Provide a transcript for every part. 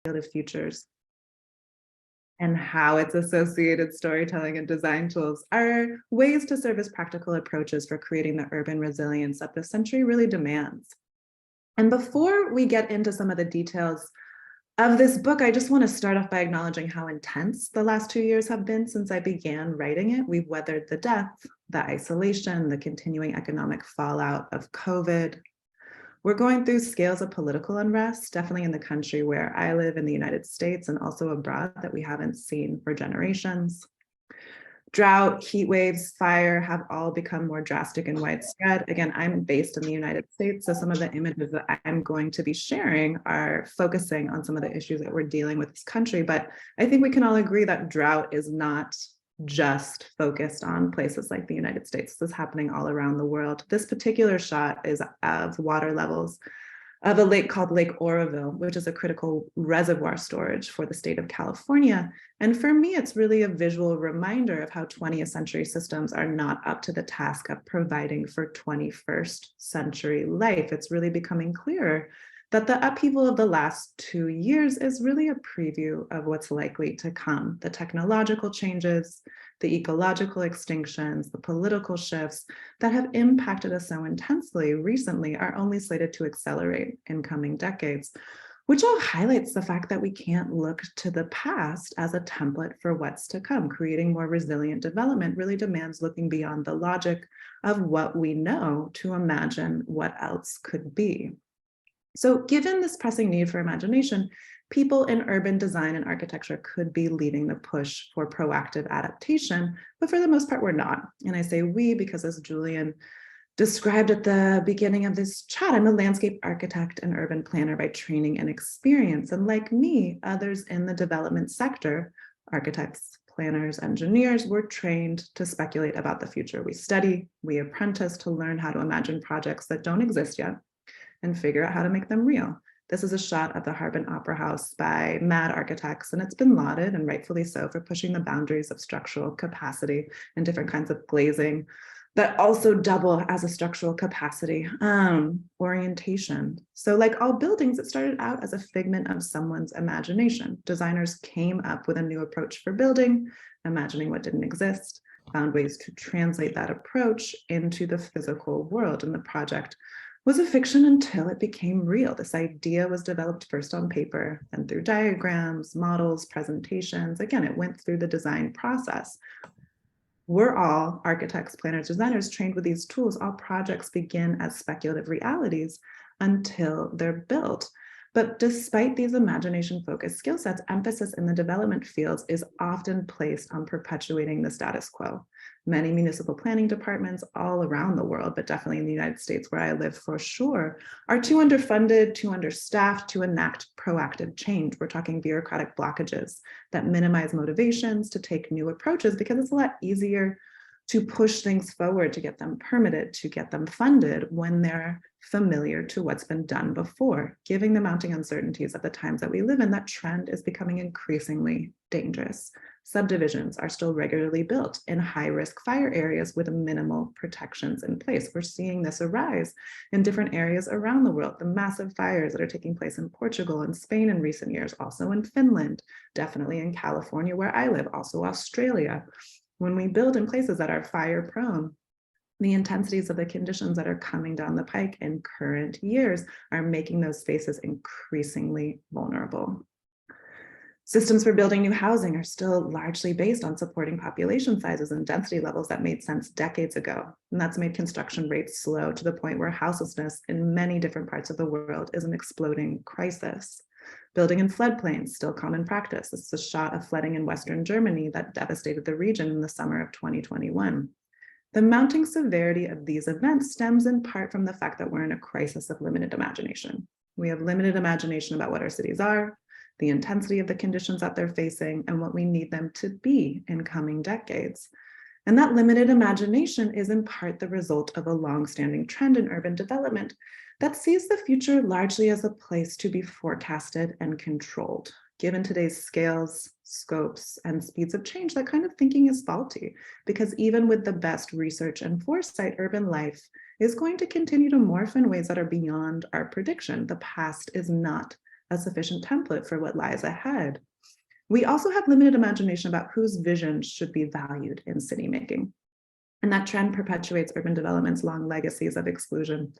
Speculative Futures and how its associated storytelling and design tools are ways to serve as practical approaches for creating the urban resilience that this century really demands. And before we get into some of the details of this book, I just want to start off by acknowledging how intense the last 2 years have been since I began writing it. We've weathered the death, the isolation, the continuing economic fallout of COVID. We're going through scales of political unrest, definitely in the country where I live in the United States and also abroad, that we haven't seen for generations. Drought, heat waves, fire have all become more drastic and widespread. Again, I'm based in the United States, so some of the images that I'm going to be sharing are focusing on some of the issues that we're dealing with this country. But I think we can all agree that drought is not just focused on places like the United States. This is happening all around the world. This particular shot is of water levels of a lake called Lake Oroville, which is a critical reservoir storage for the state of California. And for me, it's really a visual reminder of how 20th century systems are not up to the task of providing for 21st century life. It's really becoming clearer that the upheaval of the last 2 years is really a preview of what's likely to come. The technological changes, the ecological extinctions, the political shifts that have impacted us so intensely recently are only slated to accelerate in coming decades, which all highlights the fact that we can't look to the past as a template for what's to come. Creating more resilient development really demands looking beyond the logic of what we know to imagine what else could be. So given this pressing need for imagination, people in urban design and architecture could be leading the push for proactive adaptation, but for the most part, we're not. And I say we because, as Julian described at the beginning of this chat, I'm a landscape architect and urban planner by training and experience. And like me, others in the development sector, architects, planners, engineers, were trained to speculate about the future. We study, we apprentice to learn how to imagine projects that don't exist yet and figure out how to make them real. This is a shot of the Harbin Opera House by Mad Architects, and it's been lauded, and rightfully so, for pushing the boundaries of structural capacity and different kinds of glazing that also double as a structural capacity orientation. So like all buildings, it started out as a figment of someone's imagination. Designers came up with a new approach for building, imagining what didn't exist, found ways to translate that approach into the physical world, and the project was a fiction until it became real. This idea was developed first on paper and through diagrams, models, presentations. Again, it went through the design process. We're all architects, planners, designers trained with these tools. All projects begin as speculative realities until they're built. But despite these imagination-focused skill sets, emphasis in the development fields is often placed on perpetuating the status quo. Many municipal planning departments all around the world, but definitely in the United States where I live for sure, are too underfunded, too understaffed to enact proactive change. We're talking bureaucratic blockages that minimize motivations to take new approaches because it's a lot easier to push things forward, to get them permitted, to get them funded when they're familiar to what's been done before. Given the mounting uncertainties of the times that we live in, that trend is becoming increasingly dangerous. Subdivisions are still regularly built in high-risk fire areas with minimal protections in place. We're seeing this arise in different areas around the world. The massive fires that are taking place in Portugal and Spain in recent years, also in Finland, definitely in California where I live, also Australia. When we build in places that are fire prone, the intensities of the conditions that are coming down the pike in current years are making those spaces increasingly vulnerable. Systems for building new housing are still largely based on supporting population sizes and density levels that made sense decades ago. And that's made construction rates slow to the point where houselessness in many different parts of the world is an exploding crisis. Building in floodplains, still common practice. This is a shot of flooding in Western Germany that devastated the region in the summer of 2021. The mounting severity of these events stems in part from the fact that we're in a crisis of limited imagination. We have limited imagination about what our cities are, the intensity of the conditions that they're facing, and what we need them to be in coming decades. And that limited imagination is in part the result of a long-standing trend in urban development that sees the future largely as a place to be forecasted and controlled. Given today's scales, scopes, and speeds of change, that kind of thinking is faulty, because even with the best research and foresight, urban life is going to continue to morph in ways that are beyond our prediction. The past is not a sufficient template for what lies ahead. We also have limited imagination about whose vision should be valued in city making. And that trend perpetuates urban development's long legacies of exclusion.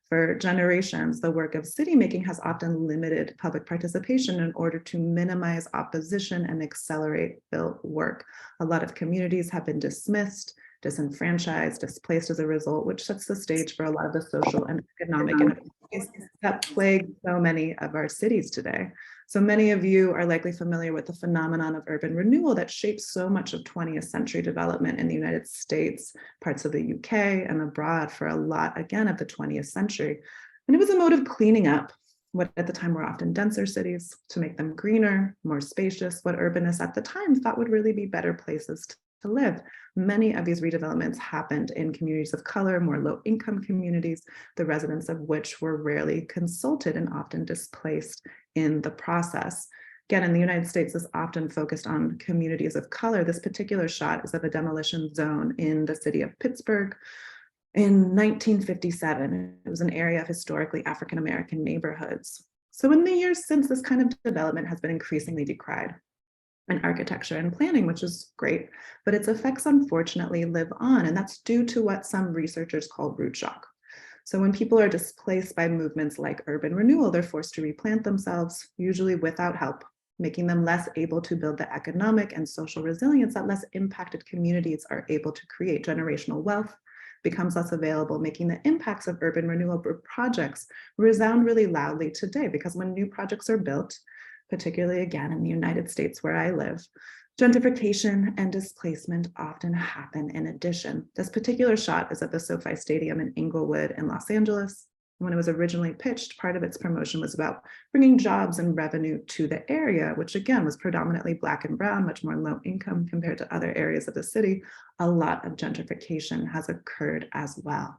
For generations, the work of city making has often limited public participation in order to minimize opposition and accelerate built work. A lot of communities have been dismissed, disenfranchised, displaced as a result, which sets the stage for a lot of the social and economic inequalities that plague so many of our cities today. So many of you are likely familiar with the phenomenon of urban renewal that shapes so much of 20th century development in the United States, parts of the UK, and abroad for a lot, again, of the 20th century. And it was a mode of cleaning up what at the time were often denser cities to make them greener, more spacious, what urbanists at the time thought would really be better places to live. Many of these redevelopments happened in communities of color, more low-income communities, the residents of which were rarely consulted and often displaced in the process. Again, in the United States, this often focused on communities of color. This particular shot is of a demolition zone in the city of Pittsburgh in 1957. It was an area of historically African-American neighborhoods. So in the years since, this kind of development has been increasingly decried in architecture and planning, which is great, but its effects unfortunately live on, and that's due to what some researchers call root shock. So when people are displaced by movements like urban renewal, they're forced to replant themselves, usually without help, making them less able to build the economic and social resilience that less impacted communities are able to create. Generational wealth becomes less available, making the impacts of urban renewal projects resound really loudly today, because when new projects are built, particularly again in the United States where I live, gentrification and displacement often happen in addition. This particular shot is at the SoFi Stadium in Inglewood in Los Angeles. When it was originally pitched, part of its promotion was about bringing jobs and revenue to the area, which again was predominantly Black and brown, much more low income compared to other areas of the city. A lot of gentrification has occurred as well.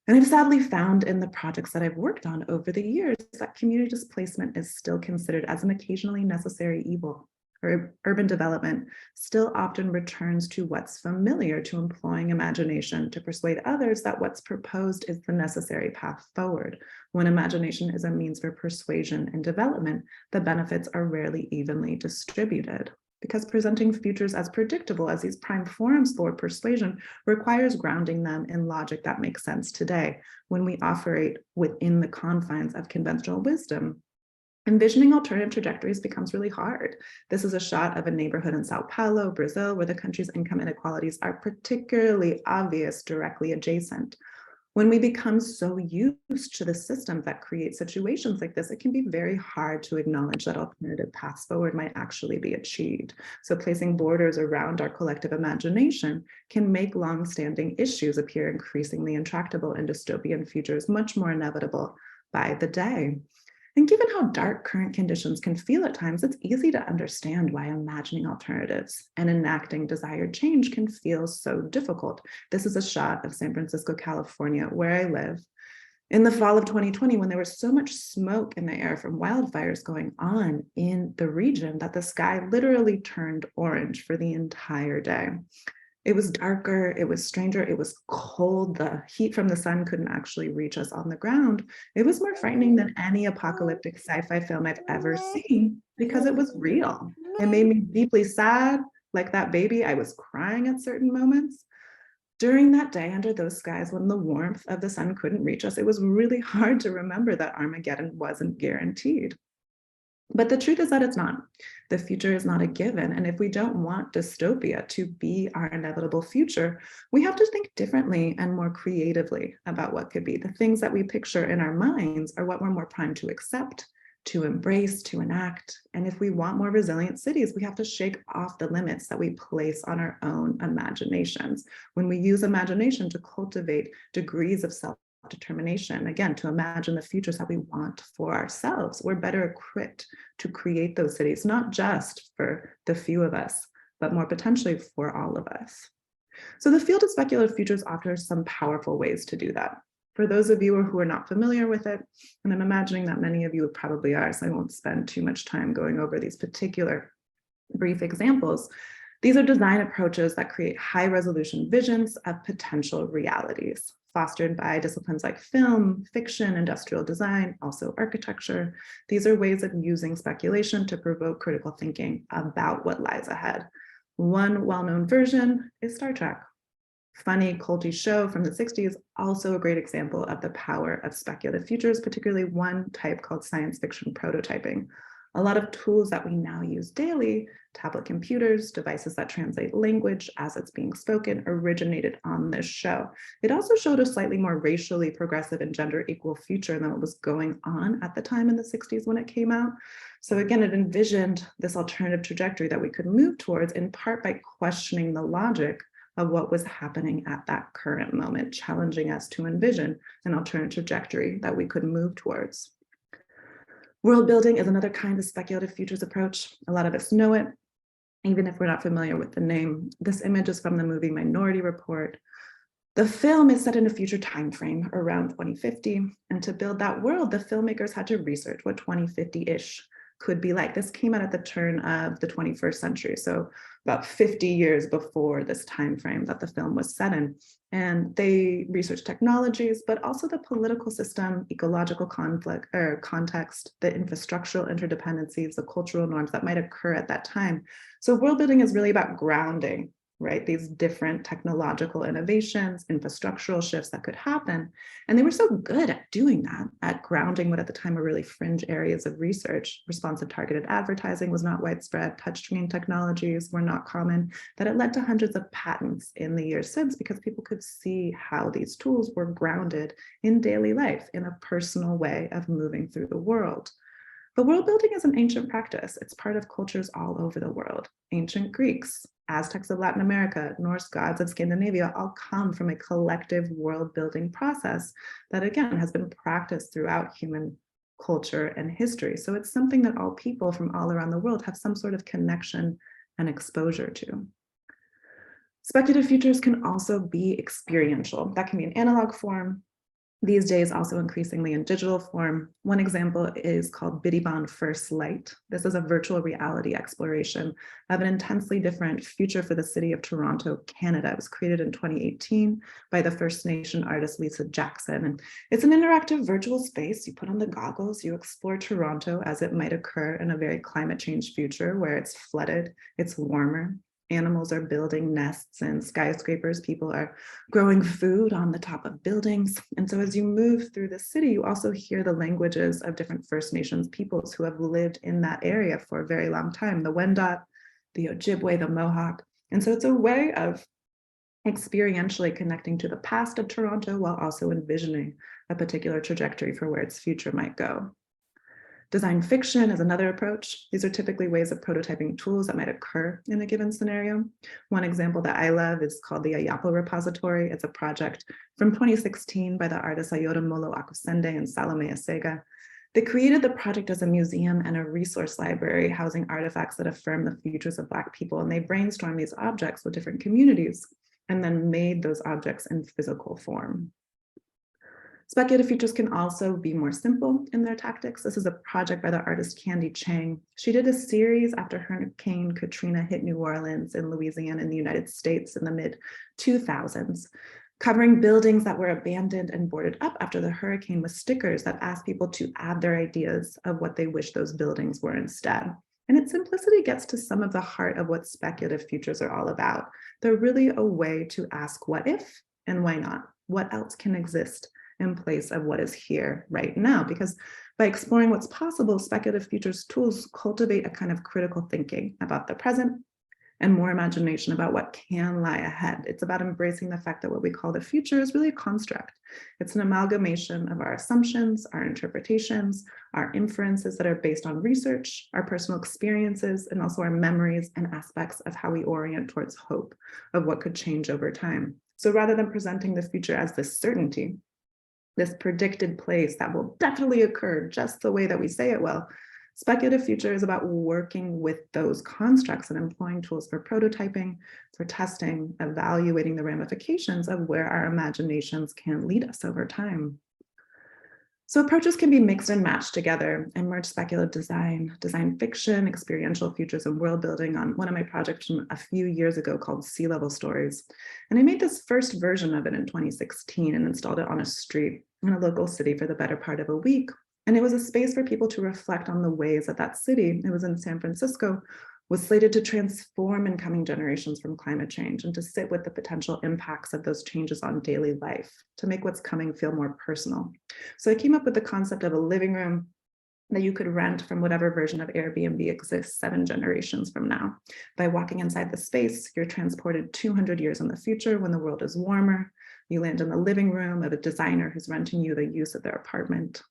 And I've sadly found in the projects that I've worked on over the years that community displacement is still considered as an occasionally necessary evil. Urban development still often returns to what's familiar, to employing imagination to persuade others that what's proposed is the necessary path forward. When imagination is a means for persuasion and development, the benefits are rarely evenly distributed. Because presenting futures as predictable as these prime forums for persuasion requires grounding them in logic that makes sense today, when we operate within the confines of conventional wisdom. Envisioning alternative trajectories becomes really hard. This is a shot of a neighborhood in Sao Paulo, Brazil, where the country's income inequalities are particularly obvious directly adjacent. When we become so used to the systems that create situations like this, it can be very hard to acknowledge that alternative paths forward might actually be achieved. So placing borders around our collective imagination can make long-standing issues appear increasingly intractable, and dystopian futures much more inevitable by the day. And given how dark current conditions can feel at times, it's easy to understand why imagining alternatives and enacting desired change can feel so difficult. This is a shot of San Francisco, California, where I live. In the fall of 2020, when there was so much smoke in the air from wildfires going on in the region that the sky literally turned orange for the entire day. It was darker, it was stranger, it was cold. The heat from the sun couldn't actually reach us on the ground. It was more frightening than any apocalyptic sci-fi film I've ever seen because it was real. It made me deeply sad, like that baby. I was crying at certain moments. During that day under those skies, when the warmth of the sun couldn't reach us, it was really hard to remember that Armageddon wasn't guaranteed. But the truth is that it's not. The future is not a given. And if we don't want dystopia to be our inevitable future, we have to think differently and more creatively about what could be. The things that we picture in our minds are what we're more primed to accept, to embrace, to enact. And if we want more resilient cities, we have to shake off the limits that we place on our own imaginations. When we use imagination to cultivate degrees of self-determination, again, to imagine the futures that we want for ourselves, we're better equipped to create those cities, not just for the few of us, but more potentially for all of us. So the field of speculative futures offers some powerful ways to do that. For those of you who are not familiar with it, and I'm imagining that many of you probably are, so I won't spend too much time going over these particular brief examples. These are design approaches that create high resolution visions of potential realities. fostered by disciplines like film, fiction, industrial design, also architecture. These are ways of using speculation to provoke critical thinking about what lies ahead. One well-known version is Star Trek. Funny, culty show from the 60s, also a great example of the power of speculative futures, particularly one type called science fiction prototyping. A lot of tools that we now use daily, tablet computers, devices that translate language as it's being spoken, originated on this show. It also showed a slightly more racially progressive and gender equal future than what was going on at the time in the 60s when it came out. So again, it envisioned this alternative trajectory that we could move towards, in part by questioning the logic of what was happening at that current moment, challenging us to envision an alternate trajectory that we could move towards. World building is another kind of speculative futures approach. A lot of us know it, even if we're not familiar with the name. This image is from the movie Minority Report. The film is set in a future time frame around 2050, and to build that world, the filmmakers had to research what 2050-ish could be like. This came out at the turn of the 21st century, so about 50 years before this time frame that the film was set in. And they researched technologies, but also the political system, ecological conflict or context, the infrastructural interdependencies, the cultural norms that might occur at that time. So world building is really about grounding, right? These different technological innovations, infrastructural shifts that could happen. And they were so good at doing that, at grounding what at the time were really fringe areas of research. Responsive targeted advertising was not widespread, touchscreen technologies were not common, that it led to hundreds of patents in the years since, because people could see how these tools were grounded in daily life in a personal way of moving through the world. But world building is an ancient practice. It's part of cultures all over the world. Ancient Greeks, Aztecs of Latin America, Norse gods of Scandinavia all come from a collective world building process that, again, has been practiced throughout human culture and history. So it's something that all people from all around the world have some sort of connection and exposure to. Speculative futures can also be experiential. That can be in analog form, these days also increasingly in digital form. One example is called Bidibon First Light. This is a virtual reality exploration of an intensely different future for the city of Toronto, Canada. It was created in 2018 by the First Nation artist Lisa Jackson. And it's an interactive virtual space. You put on the goggles, you explore Toronto as it might occur in a very climate change future where it's flooded, it's warmer. Animals are building nests in skyscrapers. People are growing food on the top of buildings. And so as you move through the city, you also hear the languages of different First Nations peoples who have lived in that area for a very long time, the Wendat, the Ojibwe, the Mohawk. And so it's a way of experientially connecting to the past of Toronto while also envisioning a particular trajectory for where its future might go. Design fiction is another approach. These are typically ways of prototyping tools that might occur in a given scenario. One example that I love is called the Ayapo Repository. It's a project from 2016 by the artists Ayoda Molo Akusende and Salome Asega. They created the project as a museum and a resource library housing artifacts that affirm the futures of Black people. And they brainstormed these objects with different communities and then made those objects in physical form. Speculative futures can also be more simple in their tactics. This is a project by the artist Candy Chang. She did a series after Hurricane Katrina hit New Orleans in Louisiana in the United States in the mid-2000s, covering buildings that were abandoned and boarded up after the hurricane with stickers that asked people to add their ideas of what they wish those buildings were instead. And its simplicity gets to some of the heart of what speculative futures are all about. They're really a way to ask what if and why not? What else can exist in place of what is here right now? Because by exploring what's possible, speculative futures tools cultivate a kind of critical thinking about the present and more imagination about what can lie ahead. It's about embracing the fact that what we call the future is really a construct. It's an amalgamation of our assumptions, our interpretations, our inferences that are based on research, our personal experiences, and also our memories and aspects of how we orient towards hope of what could change over time. So rather than presenting the future as this certainty, this predicted place that will definitely occur just the way that we say it will, speculative future is about working with those constructs and employing tools for prototyping, for testing, evaluating the ramifications of where our imaginations can lead us over time. So approaches can be mixed and matched together and merge speculative design, design fiction, experiential futures, and world building on one of my projects from a few years ago called Sea Level Stories. And I made this first version of it in 2016 and installed it on a street in a local city for the better part of a week. And it was a space for people to reflect on the ways that that city, it was in San Francisco, was slated to transform in coming generations from climate change and to sit with the potential impacts of those changes on daily life, to make what's coming feel more personal. So I came up with the concept of a living room that you could rent from whatever version of Airbnb exists 7 generations from now. By walking inside the space, you're transported 200 years in the future when the world is warmer. You land in the living room of a designer who's renting you the use of their apartment.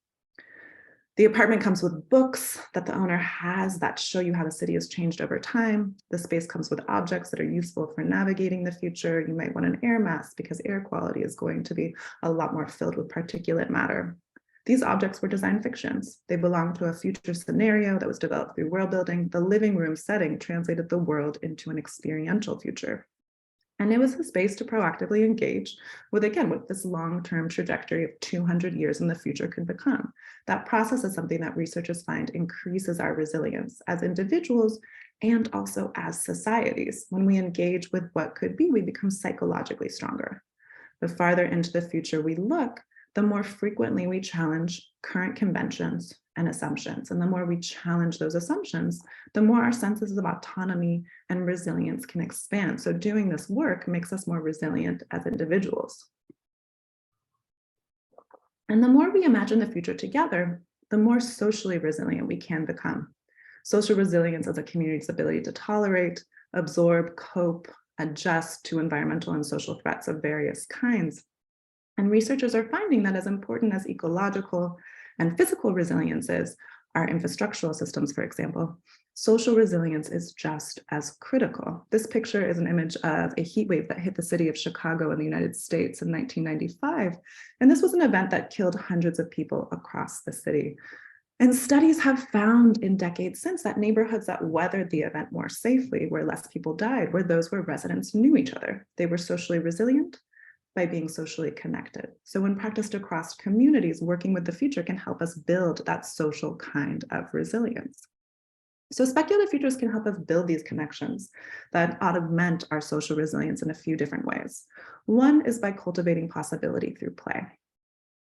The apartment comes with books that the owner has that show you how the city has changed over time. The space comes with objects that are useful for navigating the future. You might want an air mask because air quality is going to be a lot more filled with particulate matter. These objects were design fictions. They belong to a future scenario that was developed through world building. The living room setting translated the world into an experiential future. And it was a space to proactively engage with, again, what this long-term trajectory of 200 years in the future could become. That process is something that researchers find increases our resilience as individuals and also as societies. When we engage with what could be, we become psychologically stronger. The farther into the future we look, the more frequently we challenge current conventions and assumptions. And the more we challenge those assumptions, the more our senses of autonomy and resilience can expand. So doing this work makes us more resilient as individuals. And the more we imagine the future together, the more socially resilient we can become. Social resilience is a community's ability to tolerate, absorb, cope, adjust to environmental and social threats of various kinds. And researchers are finding that as important as ecological and physical resilience is, our infrastructural systems, for example, social resilience is just as critical. This picture is an image of a heat wave that hit the city of Chicago in the United States in 1995. And this was an event that killed hundreds of people across the city. And studies have found in decades since that neighborhoods that weathered the event more safely, where less people died, were those where residents knew each other. They were socially resilient by being socially connected. So when practiced across communities, working with the future can help us build that social kind of resilience. So speculative futures can help us build these connections that augment our social resilience in a few different ways. One is by cultivating possibility through play.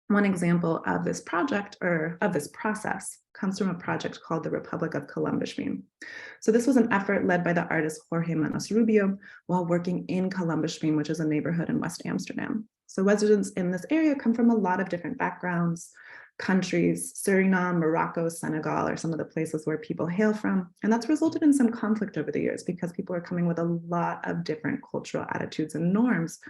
One example of this project or of this process comes from a project called the Republic of Columbus meme. So this was an effort led by the artist Jorge Manos Rubio while working in Columbus, which is a neighborhood in West Amsterdam. So residents in this area come from a lot of different backgrounds, countries. Suriname, Morocco, Senegal are some of the places where people hail from. And that's resulted in some conflict over the years because people are coming with a lot of different cultural attitudes and norms.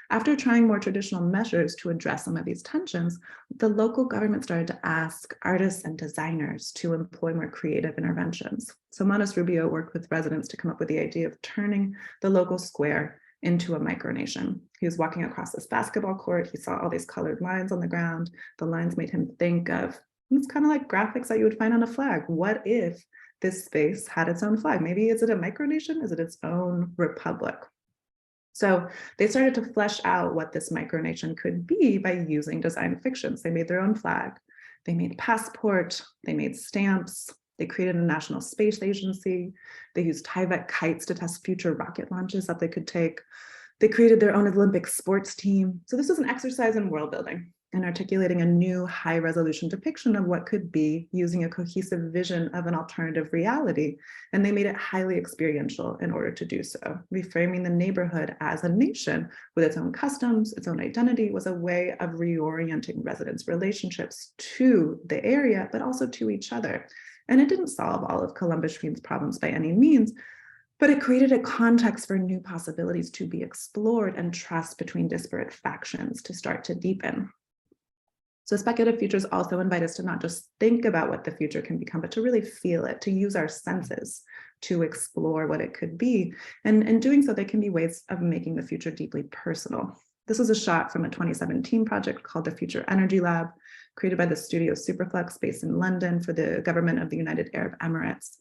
After trying more traditional measures to address some of these tensions, the local government started to ask artists and designers to employ more creative interventions. So Manos Rubio worked with residents to come up with the idea of turning the local square into a micronation. He was walking across this basketball court. He saw all these colored lines on the ground. The lines made him think of, it's kind of like graphics that you would find on a flag. What if this space had its own flag? Maybe is it a micronation? Is it its own republic? So they started to flesh out what this micronation could be by using design fictions. They made their own flag. They made passport. They made stamps. They created a national space agency. They used Tyvek kites to test future rocket launches that they could take. They created their own Olympic sports team. So this was an exercise in world building and articulating a new high resolution depiction of what could be using a cohesive vision of an alternative reality. And they made it highly experiential in order to do so. Reframing the neighborhood as a nation with its own customs, its own identity was a way of reorienting residents' relationships to the area, but also to each other. And it didn't solve all of Columbus Green's problems by any means, but it created a context for new possibilities to be explored and trust between disparate factions to start to deepen. So speculative futures also invite us to not just think about what the future can become, but to really feel it, to use our senses to explore what it could be. And in doing so, they can be ways of making the future deeply personal. This was a shot from a 2017 project called the Future Energy Lab. created by the studio Superflux based in London for the government of the United Arab Emirates.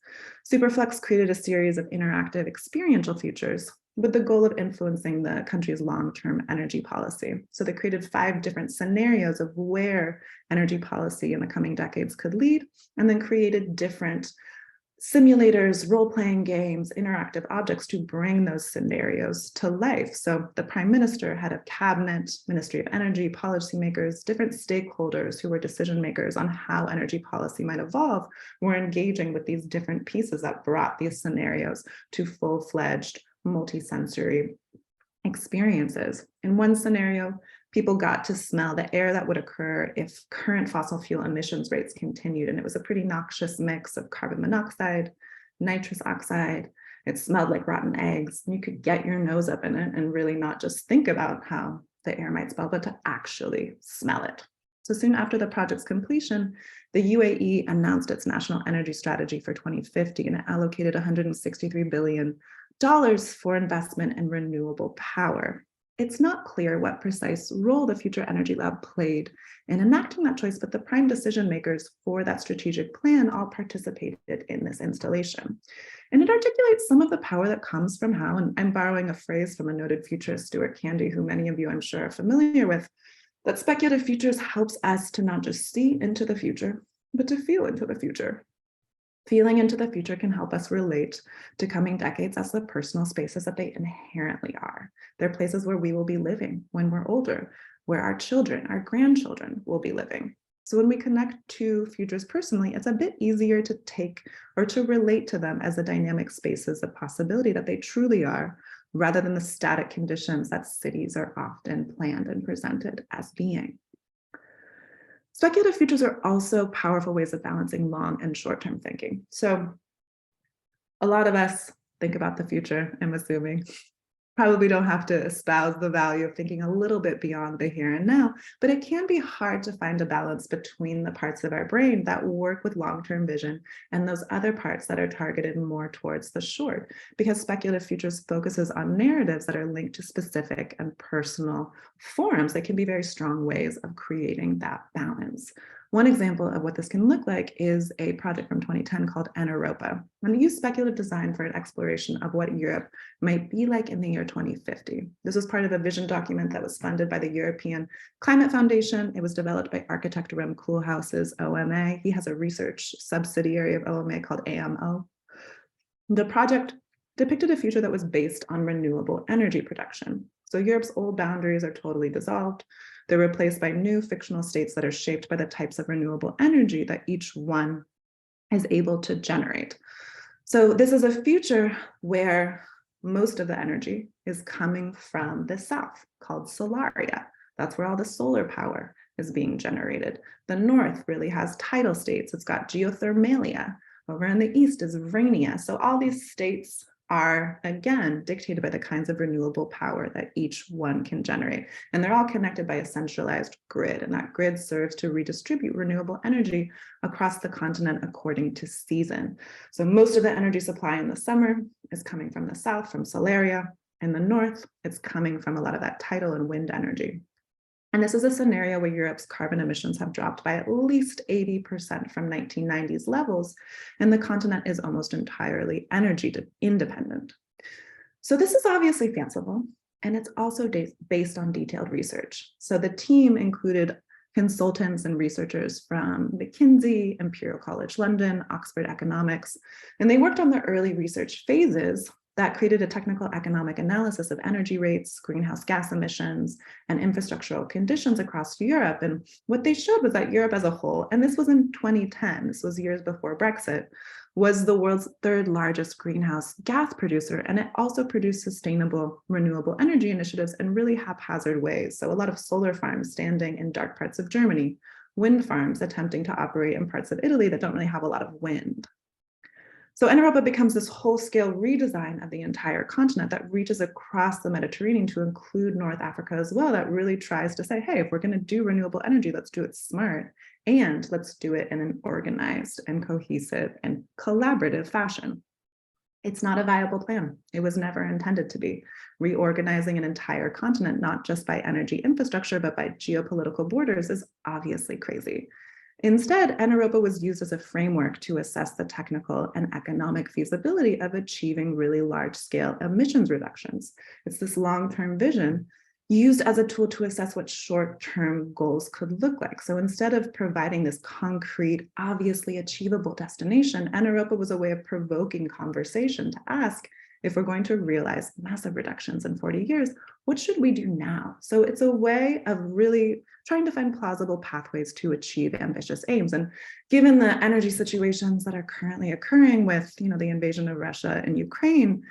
Superflux created a series of interactive experiential futures with the goal of influencing the country's long-term energy policy. So they created 5 different scenarios of where energy policy in the coming decades could lead, and then created different simulators, role-playing games, interactive objects to bring those scenarios to life. So the prime minister, head of cabinet, Ministry of Energy, policymakers, different stakeholders who were decision makers on how energy policy might evolve were engaging with these different pieces that brought these scenarios to full-fledged multi-sensory experiences. In one scenario, people got to smell the air that would occur if current fossil fuel emissions rates continued. And it was a pretty noxious mix of carbon monoxide, nitrous oxide. It smelled like rotten eggs. You could get your nose up in it and really not just think about how the air might smell, but to actually smell it. So soon after the project's completion, the UAE announced its national energy strategy for 2050, and it allocated $163 billion for investment in renewable power. It's not clear what precise role the Future Energy Lab played in enacting that choice, but the prime decision makers for that strategic plan all participated in this installation. And it articulates some of the power that comes from how, and I'm borrowing a phrase from a noted futurist, Stuart Candy, who many of you I'm sure are familiar with, that speculative futures helps us to not just see into the future, but to feel into the future. Feeling into the future can help us relate to coming decades as the personal spaces that they inherently are. They're places where we will be living when we're older, where our children, our grandchildren will be living. So when we connect to futures personally, it's a bit easier to take or to relate to them as the dynamic spaces of possibility that they truly are, rather than the static conditions that cities are often planned and presented as being. Speculative futures are also powerful ways of balancing long and short-term thinking. So a lot of us think about the future, I'm assuming, probably don't have to espouse the value of thinking a little bit beyond the here and now, but it can be hard to find a balance between the parts of our brain that work with long-term vision and those other parts that are targeted more towards the short, because speculative futures focuses on narratives that are linked to specific and personal forms that can be very strong ways of creating that balance. One example of what this can look like is a project from 2010 called Anaeropa, and it used speculative design for an exploration of what Europe might be like in the year 2050. This was part of a vision document that was funded by the European Climate Foundation. It was developed by architect Rem Koolhaas's OMA. He has a research subsidiary of OMA called AMO. The project depicted a future that was based on renewable energy production. So Europe's old boundaries are totally dissolved. They're replaced by new fictional states that are shaped by the types of renewable energy that each one is able to generate. So this is a future where most of the energy is coming from the south, called Solaria. That's where all the solar power is being generated. The north really has tidal states. It's got geothermalia. Over in the east is Vrania. So all these states are, again, dictated by the kinds of renewable power that each one can generate. And they're all connected by a centralized grid, and that grid serves to redistribute renewable energy across the continent according to season. So most of the energy supply in the summer is coming from the south, from Solaria. In the north, it's coming from a lot of that tidal and wind energy. And this is a scenario where Europe's carbon emissions have dropped by at least 80% from 1990s levels, and the continent is almost entirely energy independent. So this is obviously fanciful, and it's also based on detailed research. So the team included consultants and researchers from McKinsey, Imperial College London, Oxford Economics, and they worked on the early research phases that created a technical economic analysis of energy rates, greenhouse gas emissions, and infrastructural conditions across Europe. And what they showed was that Europe as a whole, and this was in 2010, this was years before Brexit, was the world's 3rd largest greenhouse gas producer. And it also produced sustainable renewable energy initiatives in really haphazard ways. So a lot of solar farms standing in dark parts of Germany, wind farms attempting to operate in parts of Italy that don't really have a lot of wind. So Anaeropa becomes this whole-scale redesign of the entire continent that reaches across the Mediterranean to include North Africa as well, that really tries to say, hey, if we're going to do renewable energy, let's do it smart, and let's do it in an organized and cohesive and collaborative fashion. It's not a viable plan. It was never intended to be. Reorganizing an entire continent, not just by energy infrastructure, but by geopolitical borders, is obviously crazy. Instead, Anaeropa was used as a framework to assess the technical and economic feasibility of achieving really large-scale emissions reductions. It's this long-term vision used as a tool to assess what short-term goals could look like. So instead of providing this concrete, obviously achievable destination, Anaeropa was a way of provoking conversation to ask, if we're going to realize massive reductions in 40 years, what should we do now? So it's a way of really trying to find plausible pathways to achieve ambitious aims. And given the energy situations that are currently occurring with, the invasion of Russia and Ukraine,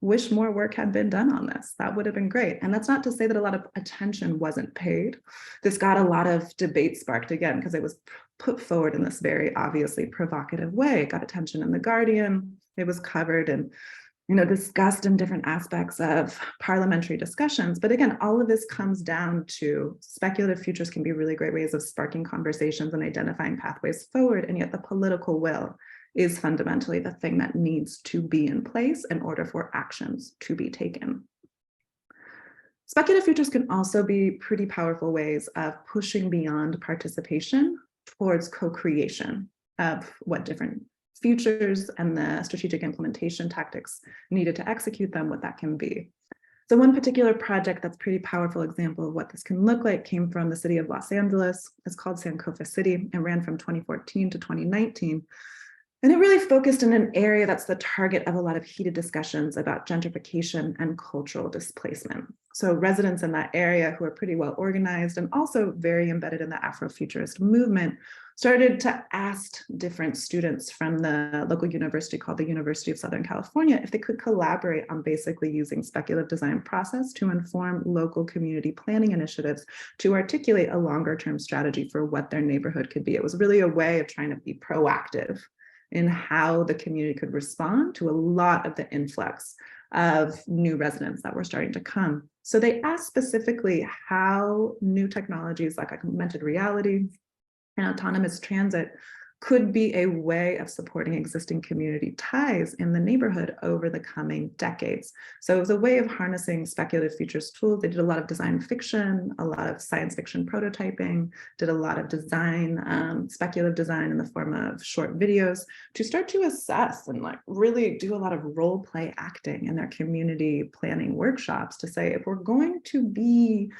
wish more work had been done on this. That would have been great. And that's not to say that a lot of attention wasn't paid. This got a lot of debate sparked again, because it was put forward in this very obviously provocative way. It got attention in The Guardian. It was covered and discussed in different aspects of parliamentary discussions. But again, all of this comes down to speculative futures can be really great ways of sparking conversations and identifying pathways forward. And yet the political will is fundamentally the thing that needs to be in place in order for actions to be taken. Speculative futures can also be pretty powerful ways of pushing beyond participation towards co-creation of what different futures and the strategic implementation tactics needed to execute them, what that can be. So one particular project that's a pretty powerful example of what this can look like came from the city of Los Angeles. It's called Sankofa City and ran from 2014 to 2019. And it really focused in an area that's the target of a lot of heated discussions about gentrification and cultural displacement. So residents in that area, who are pretty well organized and also very embedded in the Afrofuturist movement, started to ask different students from the local university called the University of Southern California if they could collaborate on basically using speculative design process to inform local community planning initiatives to articulate a longer term strategy for what their neighborhood could be. It was really a way of trying to be proactive in how the community could respond to a lot of the influx of new residents that were starting to come. So they asked specifically how new technologies like augmented reality and autonomous transit could be a way of supporting existing community ties in the neighborhood over the coming decades. So it was a way of harnessing speculative futures tools. They did a lot of design fiction, a lot of science fiction prototyping, did a lot of design, speculative design in the form of short videos to start to assess and really do a lot of role play acting in their community planning workshops to say, if we're going to be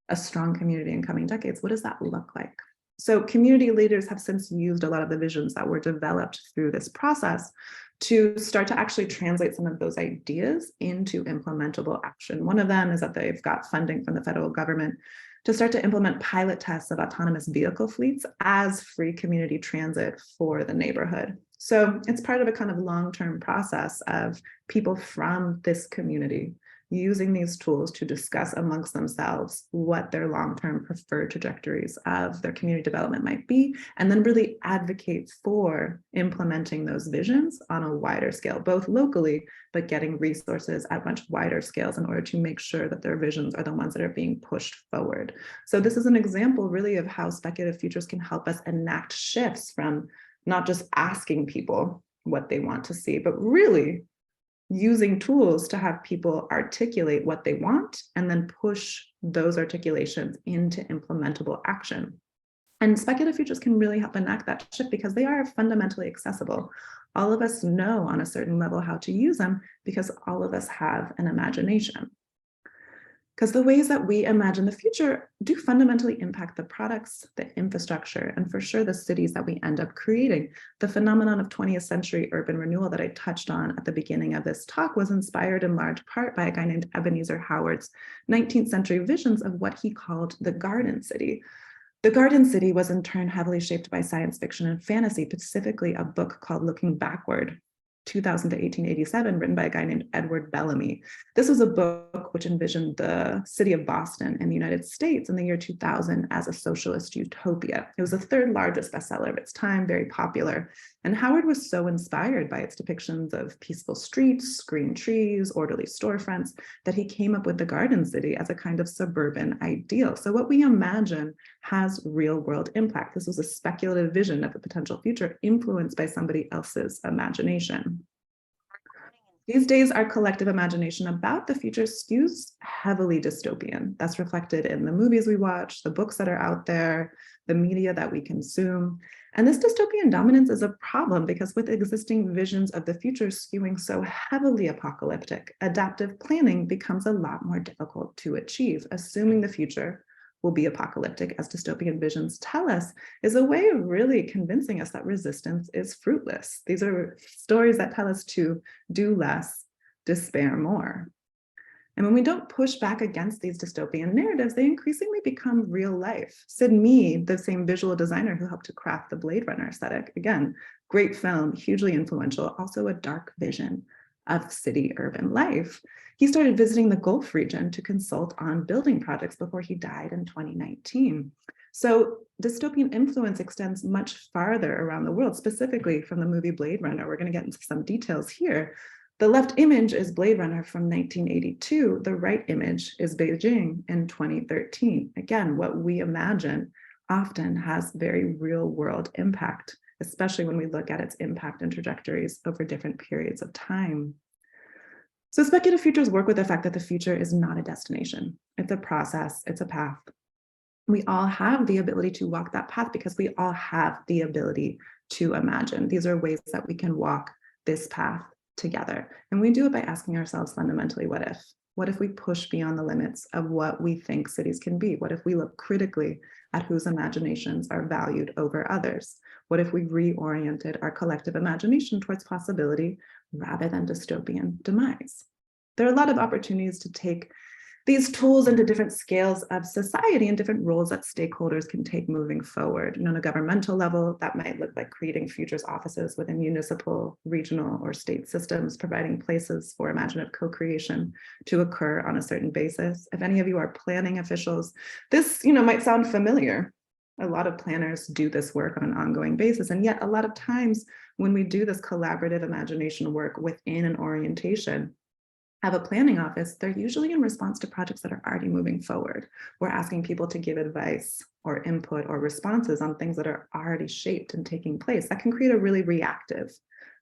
a strong community in coming decades, what does that look like? So community leaders have since used a lot of the visions that were developed through this process to start to actually translate some of those ideas into implementable action. One of them is that they've got funding from the federal government to start to implement pilot tests of autonomous vehicle fleets as free community transit for the neighborhood. So it's part of a kind of long-term process of people from this community using these tools to discuss amongst themselves what their long-term preferred trajectories of their community development might be, and then really advocate for implementing those visions on a wider scale, both locally, but getting resources at much wider scales in order to make sure that their visions are the ones that are being pushed forward. So this is an example really of how speculative futures can help us enact shifts from not just asking people what they want to see, but really using tools to have people articulate what they want and then push those articulations into implementable action. And speculative futures can really help enact that shift because they are fundamentally accessible. All of us know on a certain level how to use them because all of us have an imagination. Because the ways that we imagine the future do fundamentally impact the products, the infrastructure, and for sure the cities that we end up creating. The phenomenon of 20th century urban renewal that I touched on at the beginning of this talk was inspired in large part by a guy named Ebenezer Howard's 19th century visions of what he called the Garden City. The Garden City was in turn heavily shaped by science fiction and fantasy, specifically a book called Looking Backward, 2000 to 1887, written by a guy named Edward Bellamy. This was a book which envisioned the city of Boston in the United States in the year 2000 as a socialist utopia. It was the third largest bestseller of its time, very popular. And Howard was so inspired by its depictions of peaceful streets, green trees, orderly storefronts, that he came up with the Garden City as a kind of suburban ideal. So what we imagine has real world impact. This was a speculative vision of a potential future influenced by somebody else's imagination. These days, our collective imagination about the future skews heavily dystopian. That's reflected in the movies we watch, the books that are out there, the media that we consume. And this dystopian dominance is a problem because with existing visions of the future skewing so heavily apocalyptic, adaptive planning becomes a lot more difficult to achieve. Assuming the future will be apocalyptic, as dystopian visions tell us, is a way of really convincing us that resistance is fruitless. These are stories that tell us to do less, despair more. And when we don't push back against these dystopian narratives, they increasingly become real life. Sid Mead, the same visual designer who helped to craft the Blade Runner aesthetic, again, great film, hugely influential, also a dark vision of city urban life. He started visiting the Gulf region to consult on building projects before he died in 2019. So dystopian influence extends much farther around the world, specifically from the movie Blade Runner. We're going to get into some details here. The left image is Blade Runner from 1982. The right image is Beijing in 2013. Again, what we imagine often has very real world impact, especially when we look at its impact and trajectories over different periods of time. So speculative futures work with the fact that the future is not a destination. It's a process, it's a path. We all have the ability to walk that path because we all have the ability to imagine. These are ways that we can walk this path together. And we do it by asking ourselves fundamentally, what if? What if we push beyond the limits of what we think cities can be? What if we look critically at whose imaginations are valued over others? What if we reoriented our collective imagination towards possibility rather than dystopian demise? There are a lot of opportunities to take these tools into different scales of society and different roles that stakeholders can take moving forward. On a governmental level, that might look like creating futures offices within municipal, regional, or state systems, providing places for imaginative co-creation to occur on a certain basis. If any of you are planning officials, this might sound familiar. A lot of planners do this work on an ongoing basis, and yet a lot of times when we do this collaborative imagination work within an orientation, have a planning office, they're usually in response to projects that are already moving forward. We're asking people to give advice or input or responses on things that are already shaped and taking place. That can create a really reactive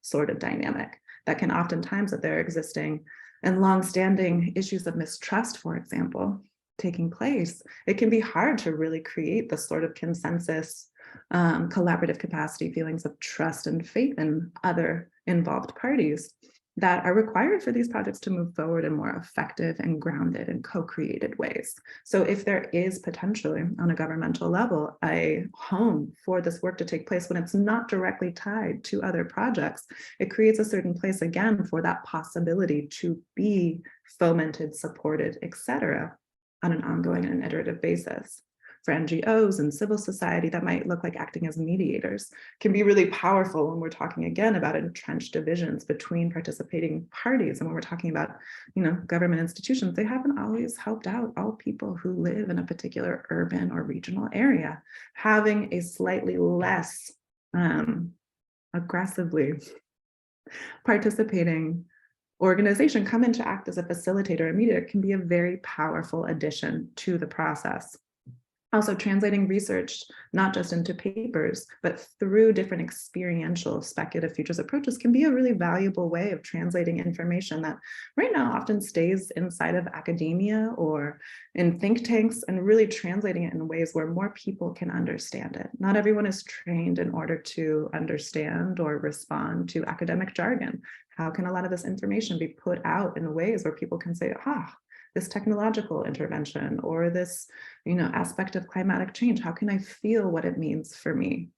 sort of dynamic that can oftentimes, if there are existing and longstanding issues of mistrust, for example, taking place, it can be hard to really create the sort of consensus, collaborative capacity, feelings of trust and faith in other involved parties that are required for these projects to move forward in more effective and grounded and co-created ways. So if there is potentially on a governmental level a home for this work to take place when it's not directly tied to other projects, it creates a certain place again for that possibility to be fomented, supported, etc., on an ongoing and iterative basis. For NGOs and civil society, that might look like acting as mediators, can be really powerful when we're talking again about entrenched divisions between participating parties. And when we're talking about, government institutions, they haven't always helped out all people who live in a particular urban or regional area. Having a slightly less aggressively participating organization come in to act as a facilitator or mediator can be a very powerful addition to the process. Also, translating research, not just into papers, but through different experiential speculative futures approaches can be a really valuable way of translating information that right now often stays inside of academia or in think tanks, and really translating it in ways where more people can understand it. Not everyone is trained in order to understand or respond to academic jargon. How can a lot of this information be put out in ways where people can say, this technological intervention or this, aspect of climatic change, how can I feel what it means for me?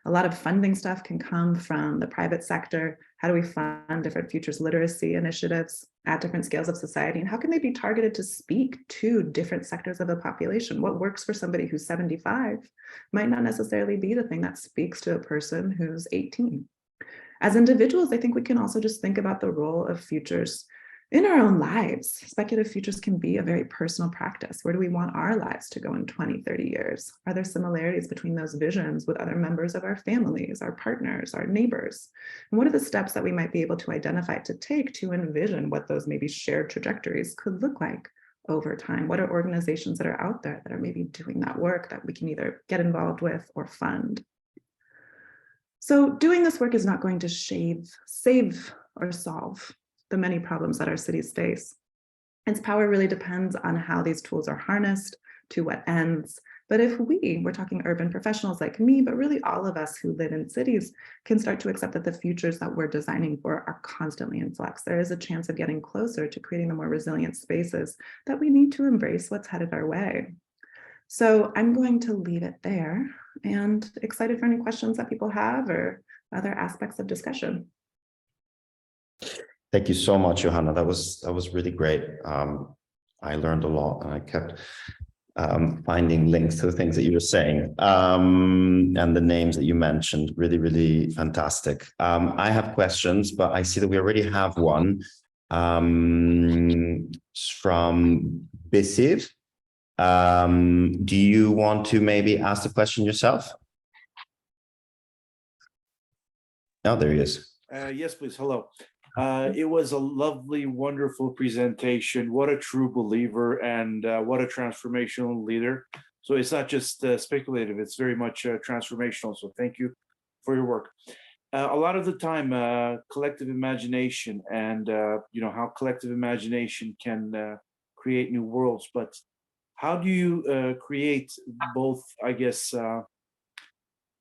A lot of funding stuff can come from the private sector. How do we fund different futures literacy initiatives at different scales of society? And how can they be targeted to speak to different sectors of the population? What works for somebody who's 75 might not necessarily be the thing that speaks to a person who's 18. As individuals, I think we can also just think about the role of futures in our own lives. Speculative futures can be a very personal practice. Where do we want our lives to go in 20, 30 years? Are there similarities between those visions with other members of our families, our partners, our neighbors? And what are the steps that we might be able to identify to take to envision what those maybe shared trajectories could look like over time? What are organizations that are out there that are maybe doing that work that we can either get involved with or fund? So doing this work is not going to save or solve the many problems that our cities face. Its power really depends on how these tools are harnessed, to what ends. But if we're talking urban professionals like me, but really all of us who live in cities, can start to accept that the futures that we're designing for are constantly in flux, there is a chance of getting closer to creating the more resilient spaces that we need to embrace what's headed our way. So I'm going to leave it there, and excited for any questions that people have or other aspects of discussion. Thank you so much, Johanna. That was really great. I learned a lot, and I kept finding links to the things that you were saying, and the names that you mentioned. Really, really fantastic. I have questions, but I see that we already have one from Bisiv. Do you want to maybe ask the question yourself? Oh, there he is. Yes, please. Hello. It was a lovely, wonderful presentation. What a true believer, and what a transformational leader. So it's not just speculative, it's very much transformational. So thank you for your work. A lot of the time, collective imagination and how collective imagination can create new worlds. But how do you create both, I guess,